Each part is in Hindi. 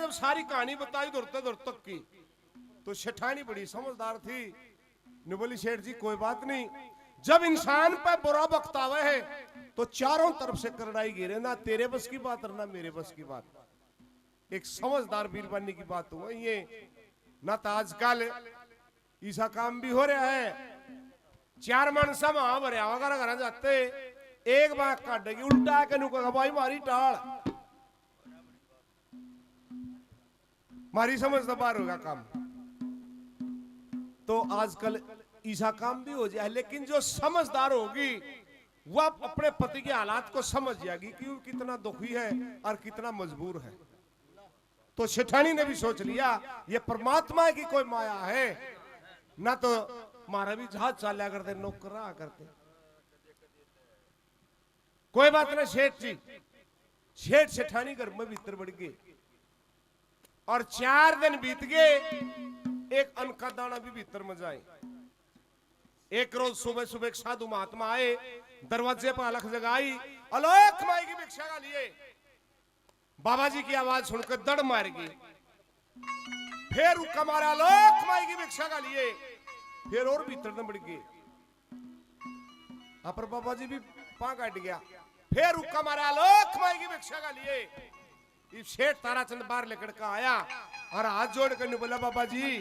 जब सारी कहानी बताई दुरते दुर तक की, तो सेठानी बड़ी समझदार थी। ने बोली सेठ जी कोई बात नहीं, जब इंसान पर बुरा वक्त आवे है तो चारों तरफ से करड़ाई गिरे, ना तेरे बस की बात और ना मेरे बस की बात। एक समझदार बीरबानी की बात हुआ ये ना। तो आजकल ऐसा काम भी हो रहा है, चार मानसा वहां भरया वगैरह घर जाते एक बात काटेगी उल्टा के नु कहा भाई मारी टाल, मारी समझ तो बाहर होगा काम। तो आजकल ऐसा काम भी हो जाए, लेकिन जो समझदार होगी वह अपने पति के हालात को समझ जाएगी कि वो कितना दुखी है और कितना मजबूर है। तो सेठानी ने भी सोच लिया ये परमात्मा की कोई माया है ना, तो मारा भी जहाज चाल्या करते नौकरा करते। कोई बात ना सेठ जी, सेठ सेठानी घर में भीतर बढ़ गए और 4 दिन बीत गए, एक अन्न का दाना भी भीतर में जाए। एक रोज सुबह सुबह एक साधु महात्मा आए, दरवाजे पर अलख जगाई, अलोक माई की भिक्षा का लिए। बाबा जी की आवाज सुनकर दड़ मार गई, फिर रुका मारा अलोक माई की भिक्षा का लिए, फिर और भीतर न बढ़ गए। अपर बाबा जी भी पा काट गया, फिर रुका मारा अलोक माई की भिक्षा का लिए। सेठ ताराचंद बाहर लेकर का आया और हाथ जोड़ कर बोला बाबा जी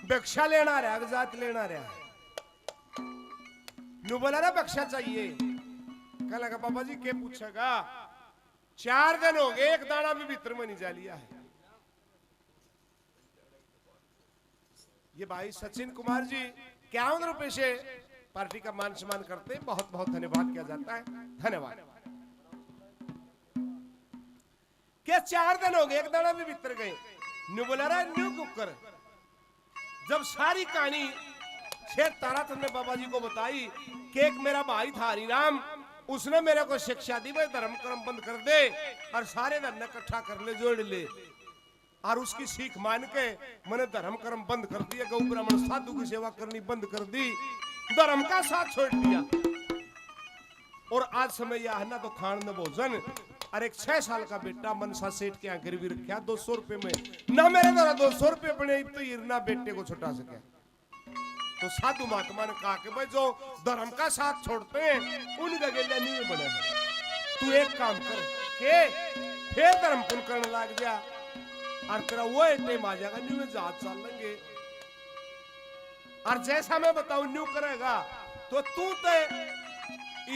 भिक्षा लेना रहा, जात लेना रहा। नु बोला ना भिक्षा चाहिए, कह लगा बाबा जी के पूछेगा, 4 दिन हो गए एक दाना भी भीतर में नहीं जा लिया है। ये भाई सचिन कुमार जी 51 रुपए से पार्टी का मान सम्मान करते हैं, बहुत बहुत धन्यवाद किया जाता है, धन्यवाद। क्या 4 दिन हो गए एक दाना भी भीतर गए। न्यू बोला रहा न्यू कुकर। जब सारी कहानी शेर ताराचंद ने बाबा जी को बताई कि एक मेरा भाई था हरिराम, उसने मेरे को शिक्षा दी भाई धर्म कर्म बंद कर दे और सारे धन इकट्ठा कर ले, जोड़ ले, और उसकी सीख मान के मैंने धर्म कर्म बंद कर दिया, गौ ब्राह्मण साधु की सेवा करनी बंद कर दी, धर्म का साथ छोड़ दिया। और आज समय यह है ना तो खान न भोजन। और एक 6 साल का बेटा मनसा सेठ के यहाँ गिरवी रखा 200 रुपए में, ना मेरे द्वारा 200 रुपए बने तो इरना बेटे को छुटा सके। तो साधु महात्मा ने कहा कि भाई जो धर्म का साथ छोड़ते हैं उनका गले नहीं बने, तू एक काम कर के फिर धर्म पुन करने लग जा और तेरा वो टाइम आ जाएगा न्यू में जहाज चल लेंगे। और जैसा मैं बताऊं न्यू करेगा तो तू तो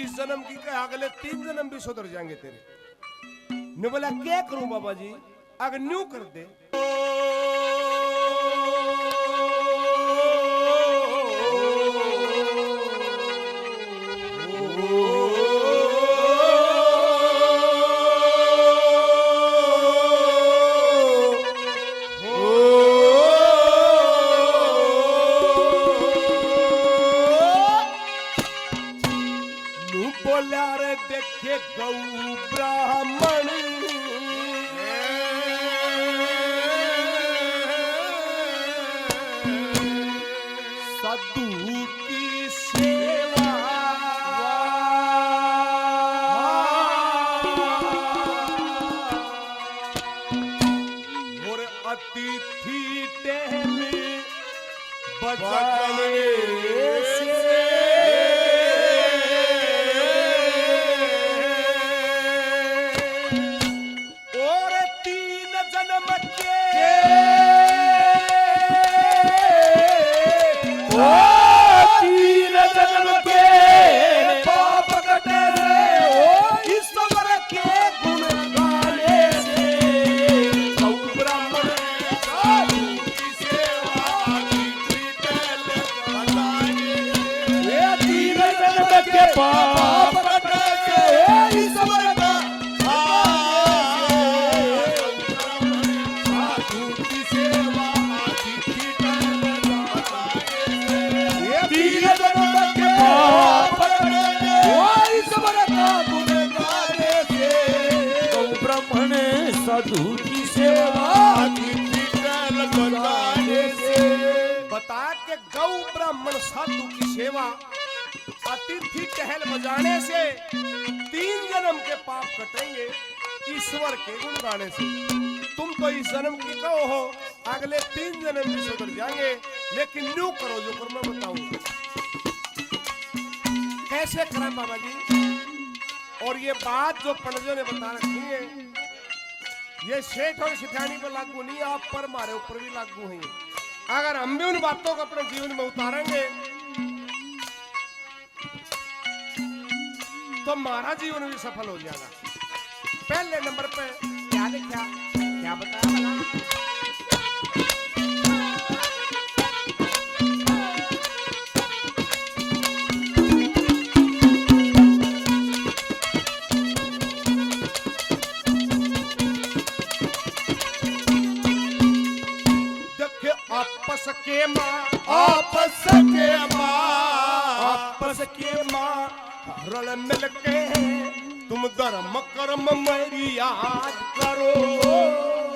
इस जन्म की कहे अगले 3 जन्म भी सुधर जाएंगे तेरे। ने बोला क्या करूं बाबा जी, अगर न्यू कर दे। बोला रे देखे गौ ब्राह्मण साधु की सेवा, और अतिथि टहले बजाने से साधु की सेवा बता के गौ ब्राह्मण साधु की सेवा अतिथि टहल बजाने से 3 जन्म के पाप कटेंगे। ईश्वर के गुण गाने से। तुम तो इस जन्म की कहो हो, अगले 3 जन्म भी सुधर जाएंगे, लेकिन न्यू करो जो कर मैं बताऊंगा कैसे करें बाबा जी। और ये बात जो पंडितों ने बता रखी है, ये सेठ और सिठानी पर लागू नहीं, आप पर हमारे ऊपर भी लागू है। अगर हम भी उन बातों को अपने जीवन में उतारेंगे तो हमारा जीवन भी सफल हो जाएगा। पहले नंबर पे क्या लिखा, क्या बताया भला? देखे आपस के माँ, आपस के माँ, आपस के माँ रल मिल के तुम धर्म कर्म मेरी याद करो।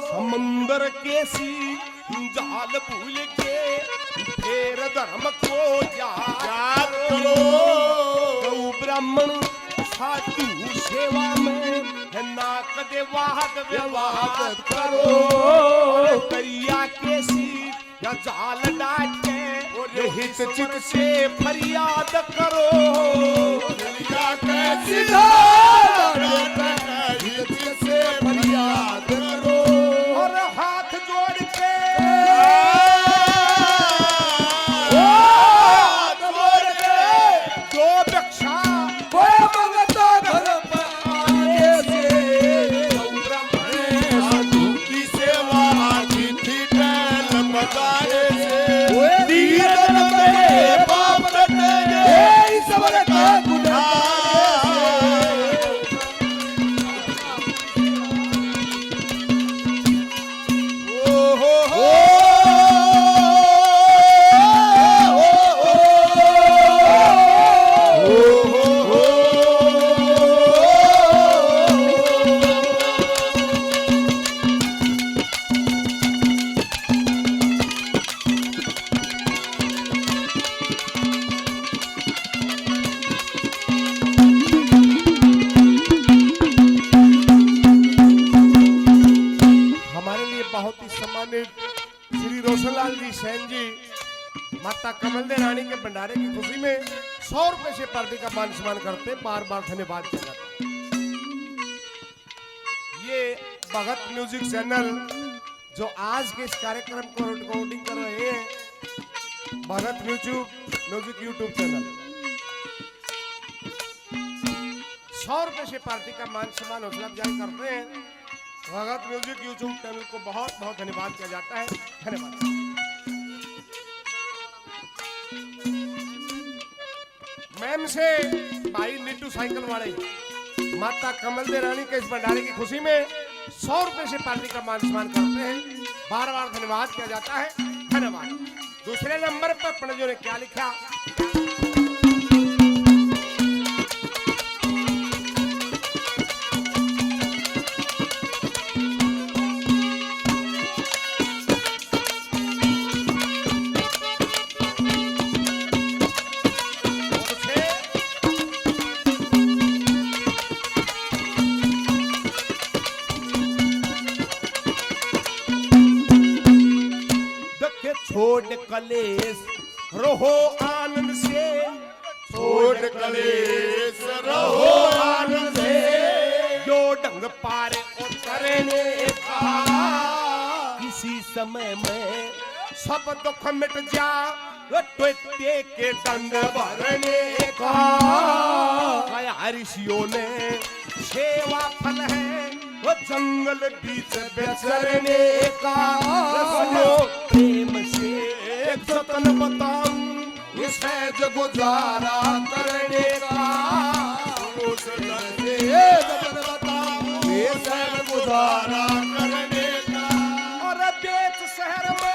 समंदर के सी जाल भूल के फिर धर्म को याद करो। गौ ब्राह्मण साधु सेवा में ना कदे वाद विवाद करो। करिया के सी या जाल डाट के हित चित से फरियाद करो। करिया के सीधा हित से फरियाद करो। और हाथ जोड़ के जो भिक्षा वो मंगता घर पर आने से। साधु की सेवा की थी टहल बताने से। दीन में पाप कटे ईश्वर का गुनाह। बहुत ही सम्मानित श्री रोशनलाल जी सैन जी माता कमल दे रानी के भंडारे की खुशी में 100 रुपए से पार्टी का मान सम्मान करते, बार बार धन्यवाद किया जाता। ये भगत म्यूजिक चैनल जो आज के इस कार्यक्रम को रिकॉर्डिंग कर रहे हैं, भगत म्यूजिक यूट्यूब चैनल 100 रुपए से पार्टी का मान सम्मान हौसला अफजाई करते हैं। भगत म्यूजिक यूट्यूब चैनल को बहुत बहुत धन्यवाद किया जाता है। धन्यवाद। मैम से भाई नीटू साइकिल वाले माता कमल दे रानी के इस भंडारे की खुशी में 100 रुपए से पार्टी का मान सम्मान करते हैं, बार बार धन्यवाद किया जाता है। धन्यवाद। दूसरे नंबर पर पंडितों ने क्या लिखा, छोड़ कलेश रहो आनंद से, छोड़ कलेश रहो आनंद से। जो ढंग पार उतरने का किसी समय में सब दुख मिट जा, ट्वेटे के दंड भरने का ऋषियों ने सेवा फल है वो जंगल बीच बेचरने का। प्रेम से एक सतन बताऊं ये सहज गुजारा करने का। बताऊं ये सहज गुजारा करने का। और बेच शहर में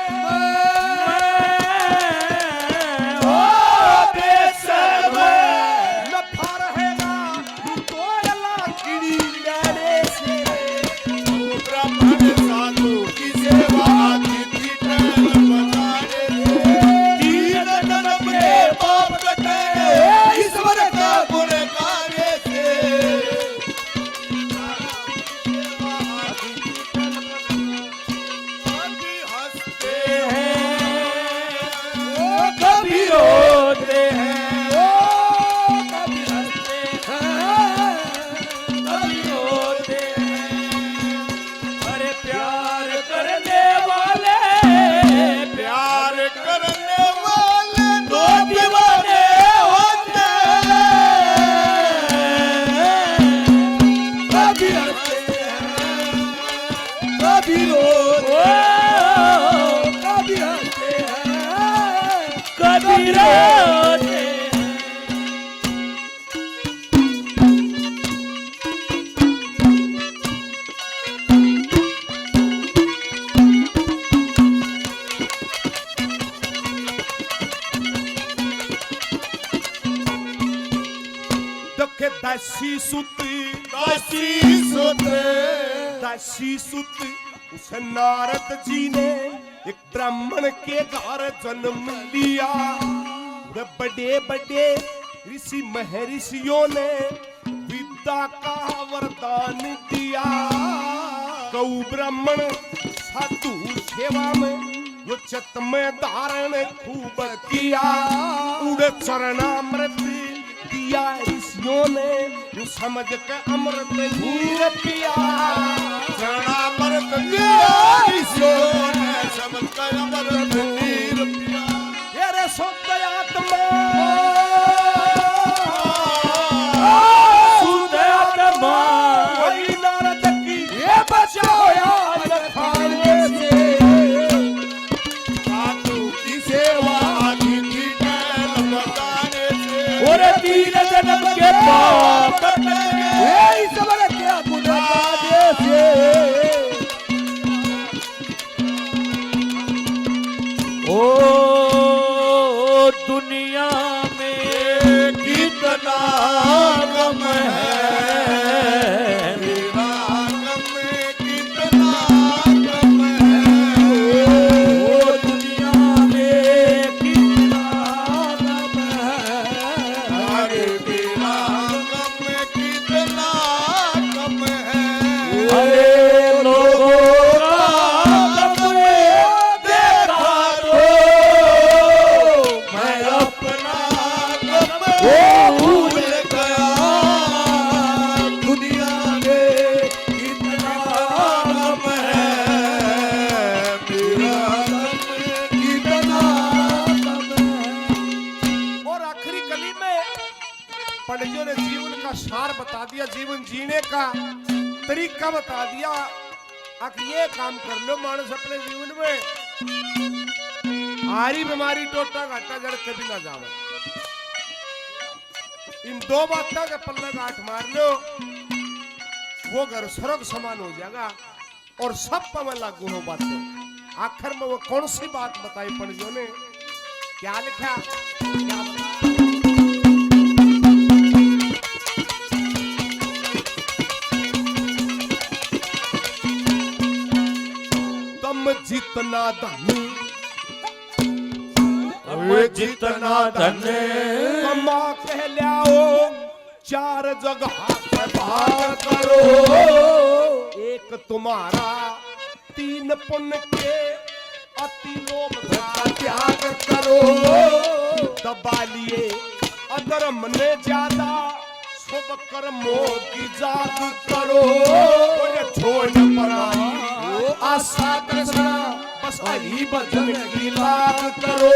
दुखे दासी सुत दासी सुत उस नारद जी ने एक ब्राह्मण के घर जन्म लिया। बड़े बड़े ऋषि महर्षियों ने विद्या का वरदान दिया। गौ ब्राह्मण साधु सेवा में वो चत में धारण खूब किया। उड़ चरणामृत दिया ऋषियों ने जो समझ के अमृत नीर पिया। चरणामृत दिया ऋषियों ने समझ कर अमृत नीर पिया। ये रे शुद्ध आत्मा शुद्ध आत्मा वही नारद की ये बचाओ याद खाने से। साधु की सेवा की टहल बताने से। और तीन जन्म के पाप ये सबर क्या गुनाह से। ओ दुनिया में कितना गम है मेरा गम कितना गम है। ओ दुनिया में कितना गम है। अरे मेरा गम कितना गम है। अरे लोगों का गम देखा तो मैं अपना गम भूल गया। दुनिया में कितना गम है मेरा गम कितना गम है। और आखिरी कली में पंडितों ने जीवन का सार बता दिया, जीवन जीने का तरीका बता दिया। आखिर ये काम कर लो मानस अपने जीवन में हारी बीमारी टोटा घाटा जड़ कभी ना जावे। इन दो बातों के पल्ले गांठ मार लो वो घर स्वर्ग समान हो जाएगा और सब पर लागू हो बातें। आखिर में वो कौन सी बात बताई पंडितों ने, क्या लिखा, क्या बताया? तुम जितना धनी वे जितना धन कमा कह लियाओ चार जगह पे भाग करो। एक तुम्हारा तीन पुण्य के अति लोभ का त्याग करो। दबा लिए अधर्म ने ज्यादा शुभ कर्मों की जाग करो। और छोड़ पराई आशा तृष्णा बस हरि भजन की लाग करो।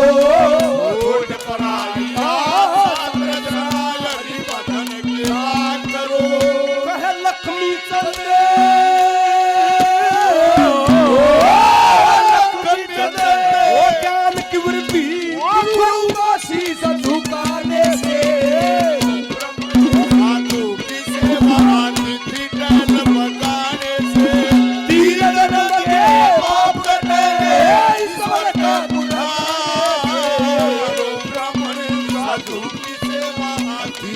छोड़ पराई आशा तृष्णा हरि भजन की लाग करो। कह लक्ष्मी चंद्र वो ज्ञान की वृद्धि गुरु का शीश झुकाने से। साधु की सेवा की टहल बताने से। तीन जन्म के पाप कटेंगे ईश्वर का गुनाह। ब्राह्मण साधु की सेवा की